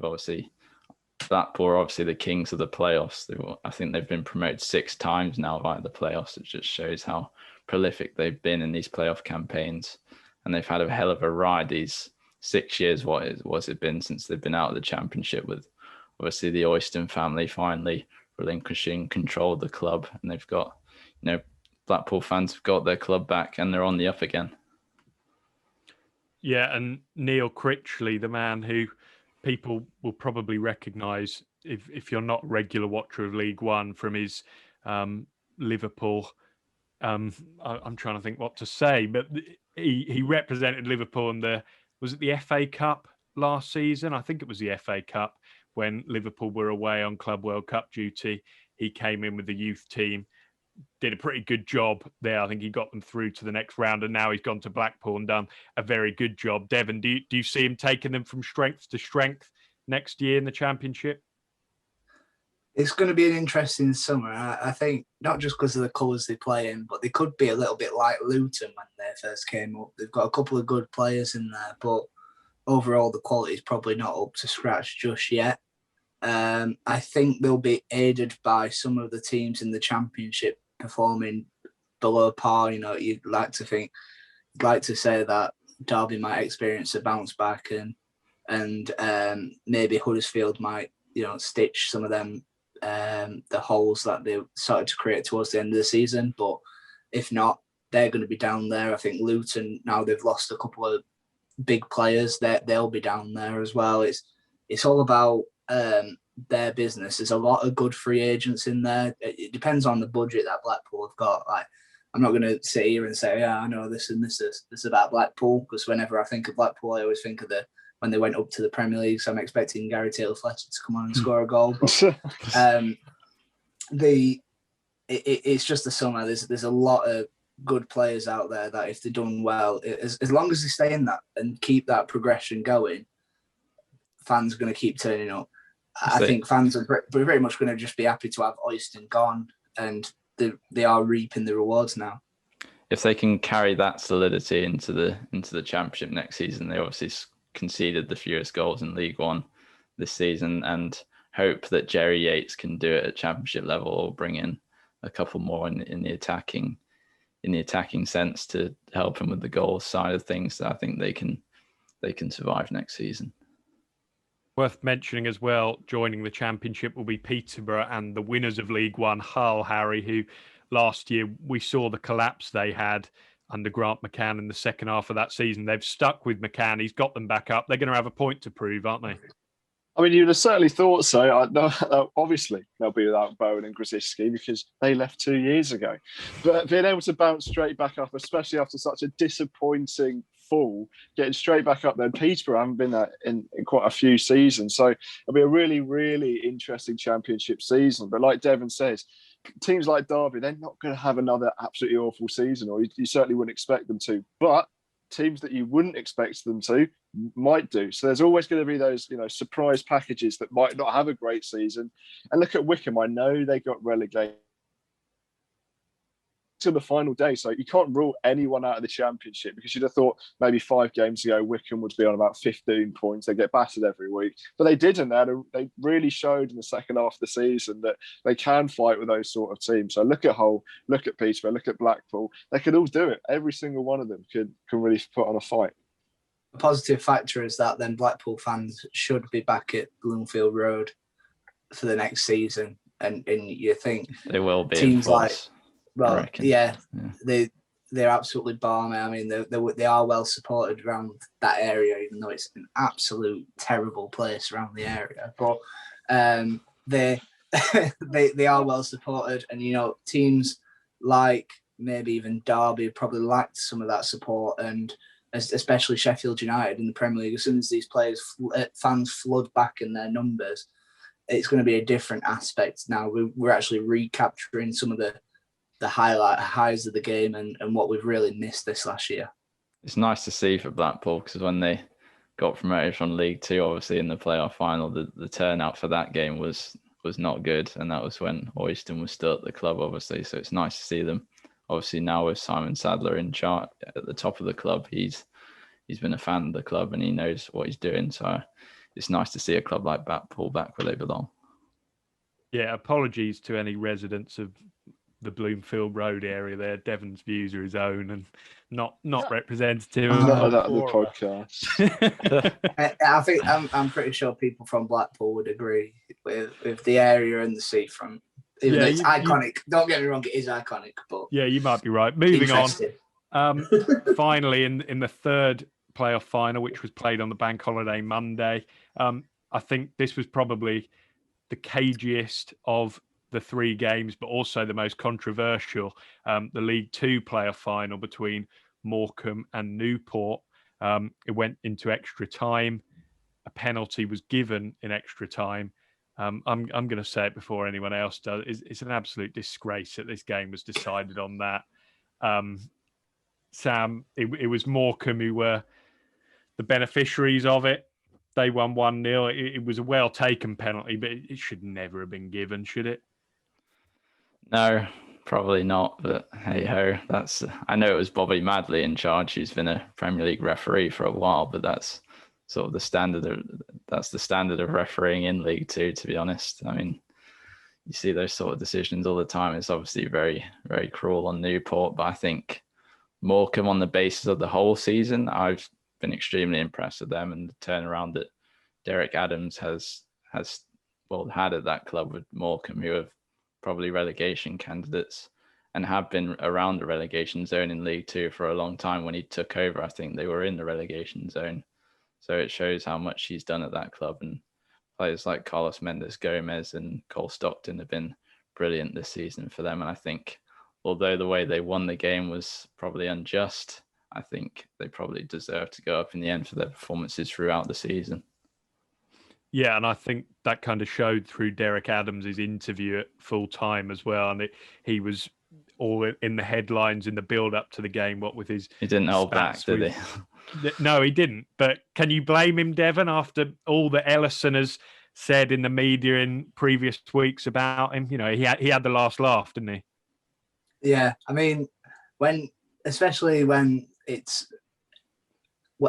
Speaker 2: Blackpool are obviously the kings of the playoffs. I think they've been promoted 6 times now via the playoffs. It just shows how prolific they've been in these playoff campaigns, and they've had a hell of a ride these 6 years. What's it been since they've been out of the Championship, with obviously the Oyston family finally relinquishing control of the club, and they've got, Blackpool fans have got their club back and they're on the up again.
Speaker 1: Yeah, and Neil Critchley, the man who people will probably recognise if you're not a regular watcher of League One from his Liverpool. I'm trying to think what to say, but he represented Liverpool in was it the FA Cup last season? I think it was the FA Cup when Liverpool were away on Club World Cup duty. He came in with the youth team, did a pretty good job there. I think he got them through to the next round, and now he's gone to Blackpool and done a very good job. Devon, do you see him taking them from strength to strength next year in the Championship?
Speaker 3: It's going to be an interesting summer. I think not just because of the colours they play in, but they could be a little bit like Luton when they first came up. They've got a couple of good players in there, but overall the quality is probably not up to scratch just yet. I think they'll be aided by some of the teams in the Championship performing below par. You'd like to say that Derby might experience a bounce back, and maybe Huddersfield might, stitch some of them the holes that they started to create towards the end of the season. But if not, they're going to be down there. I think Luton, now they've lost a couple of big players, they'll be down there as well. It's all about their business. There's a lot of good free agents in there. It depends on the budget that Blackpool have got. Like, I'm not going to sit here and say, I know this and this is about Blackpool, because whenever I think of Blackpool, I always think of when they went up to the Premier League. So I'm expecting Gary Taylor-Fletcher to come on and score a goal. But it's just the summer. There's a lot of good players out there that if they're done well, as long as they stay in that and keep that progression going, fans are going to keep turning up. I think fans are very much going to just be happy to have Oyston gone, and they are reaping the rewards now.
Speaker 2: If they can carry that solidity into the Championship next season, they obviously conceded the fewest goals in League One this season, and hope that Jerry Yates can do it at Championship level, or bring in a couple more in the attacking sense to help him with the goals side of things. So I think they can survive next season.
Speaker 1: Worth mentioning as well, joining the Championship will be Peterborough and the winners of League One, Hull, Harry, who last year we saw the collapse they had under Grant McCann in the second half of that season. They've stuck with McCann. He's got them back up. They're going to have a point to prove, aren't they?
Speaker 4: I mean, you'd have certainly thought so. Obviously, they'll be without Bowen and Grzycki because they left 2 years ago. But being able to bounce straight back up, especially after such a disappointing fall, getting straight back up there. Peterborough haven't been there in quite a few seasons. So it'll be a really, really interesting Championship season. But like Devon says, teams like Derby, they're not going to have another absolutely awful season, or you certainly wouldn't expect them to. But teams that you wouldn't expect them to might do. So there's always going to be those, surprise packages that might not have a great season. And look at Wycombe. I know they got relegated to the final day, so you can't rule anyone out of the Championship, because you'd have thought maybe 5 games ago Wycombe would be on about 15 points. They get battered every week, but they didn't. They really showed in the second half of the season that they can fight with those sort of teams. So look at Hull, look at Peterborough, look at Blackpool. They could all do it. Every single one of them can really put on a fight.
Speaker 3: A positive factor is that then Blackpool fans should be back at Bloomfield Road for the next season, and you think
Speaker 2: they will be.
Speaker 3: Teams like, well, yeah, they're absolutely balmy. I mean, they are well supported around that area, even though it's an absolute terrible place around the area. But they are well supported, and teams like maybe even Derby probably lacked some of that support, and especially Sheffield United in the Premier League. As soon as these fans flood back in their numbers, it's going to be a different aspect. Now we're actually recapturing some of the the highs of the game and what we've really missed this last year.
Speaker 2: It's nice to see for Blackpool, because when they got promoted from League Two, obviously in the playoff final, the turnout for that game was not good, and that was when Oyston was still at the club, obviously. So it's nice to see them. Obviously now with Simon Sadler in charge at the top of the club, he's been a fan of the club and he knows what he's doing. So it's nice to see a club like Blackpool back where they belong.
Speaker 1: Yeah, apologies to any residents of the Bloomfield Road area there. Devon's views are his own and not representative of
Speaker 4: the podcast.
Speaker 3: I think I'm pretty sure people from Blackpool would agree with the area and the seafront. Even though it's iconic. Don't get me wrong, it is iconic, but
Speaker 1: yeah, you might be right. Moving on. Finally, in the third playoff final, which was played on the bank holiday Monday, I think this was probably the cagiest of the three games, but also the most controversial. The League Two playoff final between Morecambe and Newport. It went into extra time. A penalty was given in extra time. I'm going to say it before anyone else does. It's an absolute disgrace that this game was decided on that. Sam, it was Morecambe who were the beneficiaries of it. They won 1-0. It was a well-taken penalty, but it should never have been given, should it?
Speaker 2: No, probably not. But hey-ho, I know it was Bobby Madley in charge, who's been a Premier League referee for a while, but that's sort of the standard of refereeing in League Two, to be honest. I mean, you see those sort of decisions all the time. It's obviously very, very cruel on Newport, but I think Morecambe, on the basis of the whole season, I've been extremely impressed with them, and the turnaround that Derek Adams has had at that club with Morecambe, who have probably relegation candidates and have been around the relegation zone in League Two for a long time. When he took over, I think they were in the relegation zone. So it shows how much he's done at that club, and players like Carlos Mendes Gomez and Cole Stockton have been brilliant this season for them. And I think, although the way they won the game was probably unjust, I think they probably deserve to go up in the end for their performances throughout the season.
Speaker 1: Yeah, and I think that kind of showed through Derek Adams' interview at full time as well. And he was all in the headlines in the build up to the game. What with his,
Speaker 2: he didn't hold back, did he?
Speaker 1: No, he didn't. But can you blame him, Devon, after all that Ellison has said in the media in previous weeks about him? You know, he had the last laugh, didn't he?
Speaker 3: Yeah, I mean, especially when it's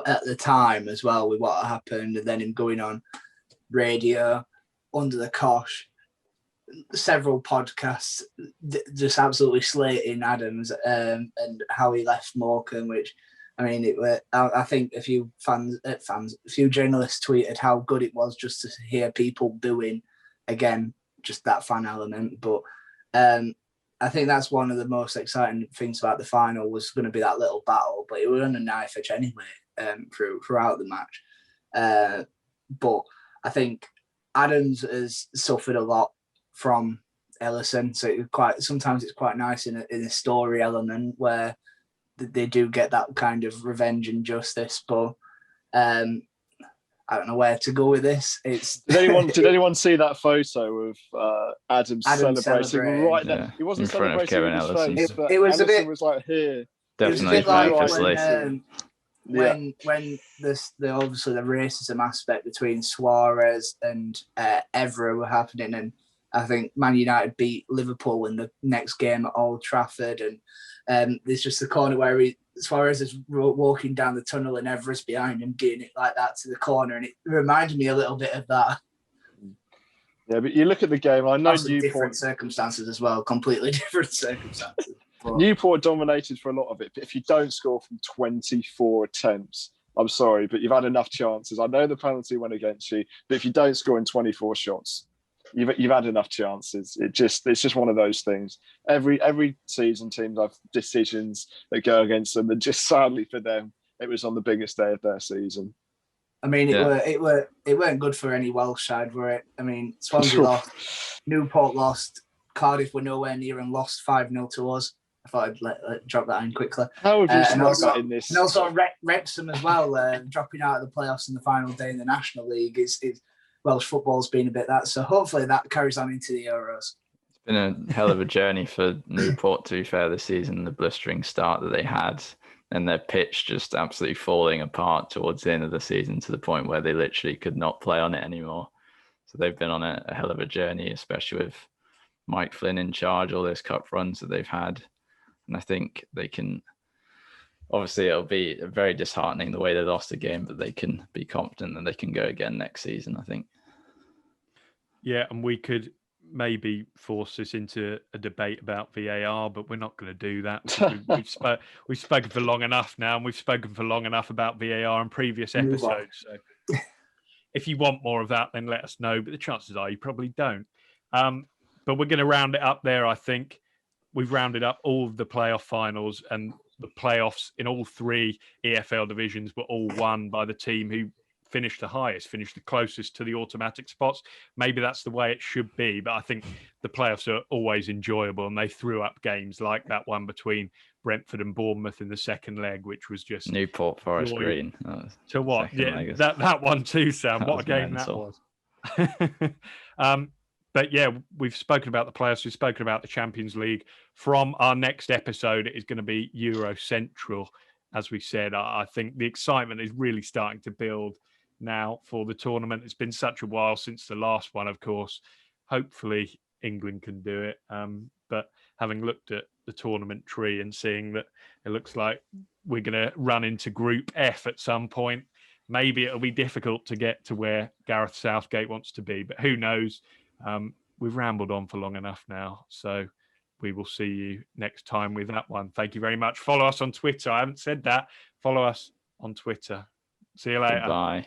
Speaker 3: at the time as well with what happened, and then him going on radio under the cosh, several podcasts just absolutely slating Adams and how he left Morecambe, which, I mean, I think a few journalists tweeted how good it was just to hear people booing again, just that fan element. But I think that's one of the most exciting things about the final was going to be that little battle, but it was on a knife edge anyway throughout the match. But I think Adams has suffered a lot from Ellison, so sometimes it's quite nice in a story element where they do get that kind of revenge and justice. But I don't know where to go with this.
Speaker 4: Did anyone see that photo of Adams celebrating right there?
Speaker 2: Yeah,
Speaker 4: He wasn't
Speaker 2: in front of
Speaker 4: celebrating
Speaker 2: Kevin
Speaker 4: with his
Speaker 2: Ellison.
Speaker 4: face, but
Speaker 3: It was
Speaker 4: Ellison
Speaker 3: a bit.
Speaker 4: was like here.
Speaker 2: Definitely
Speaker 3: It was a bit like
Speaker 2: purposely.
Speaker 3: when the obviously the racism aspect between Suarez and Evra were happening, and I think Man United beat Liverpool in the next game at Old Trafford, and there's just the corner where Suarez is walking down the tunnel and Evra's behind him, getting it like that to the corner, and it reminded me a little bit of that.
Speaker 4: Yeah, but you look at the game. I know
Speaker 3: Obviously
Speaker 4: Newport,
Speaker 3: different circumstances as well, completely different circumstances. But
Speaker 4: Newport dominated for a lot of it. But if you don't score from 24 attempts, I'm sorry, but you've had enough chances. I know the penalty went against you, but if you don't score in 24 shots, you've had enough chances. It's just one of those things. Every season, teams have decisions that go against them, and just sadly for them, it was on the biggest day of their season.
Speaker 3: I mean, it weren't good for any Welsh side, were it? I mean, Swansea lost, Newport lost, Cardiff were nowhere near and lost 5-0 to us. I thought I'd let drop that in quickly.
Speaker 4: How would you
Speaker 3: that
Speaker 4: in this?
Speaker 3: And also Wrexham as well, dropping out of the playoffs in the final day in the National League. Welsh football's been a bit that. So hopefully that carries on into the Euros.
Speaker 2: Been a hell of a journey for Newport, to be fair, this season. The blistering start that they had, and their pitch just absolutely falling apart towards the end of the season to the point where they literally could not play on it anymore. So they've been on a hell of a journey, especially with Mike Flynn in charge, all those cup runs that they've had. And I think they can, obviously it'll be very disheartening the way they lost the game, but they can be confident that they can go again next season, I think.
Speaker 1: Yeah, and we could maybe force this into a debate about VAR, but we're not going to do that. We've spoken for long enough now, and we've spoken for long enough about VAR in previous episodes. So if you want more of that, then let us know. But the chances are you probably don't. But we're going to round it up there, I think. We've rounded up all of the playoff finals, and the playoffs in all three EFL divisions were all won by the team who finished the highest, finished the closest to the automatic spots. Maybe that's the way it should be, but I think the playoffs are always enjoyable, and they threw up games like that one between Brentford and Bournemouth in the second leg, which was just
Speaker 2: Newport Forest Green.
Speaker 1: To what? Yeah, that one too, Sam. What a game mental. That was. But yeah, we've spoken about the playoffs. We've spoken about the Champions League. From our next episode, it is going to be Euro Central. As we said, I think the excitement is really starting to build now for the tournament. It's been such a while since the last one, of course. Hopefully England can do it. But having looked at the tournament tree and seeing that it looks like we're going to run into Group F at some point, maybe it'll be difficult to get to where Gareth Southgate wants to be. But who knows? We've rambled on for long enough now. So we will see you next time with that one. Thank you very much. Follow us on Twitter. I haven't said that. Follow us on Twitter. See you later.
Speaker 2: Bye.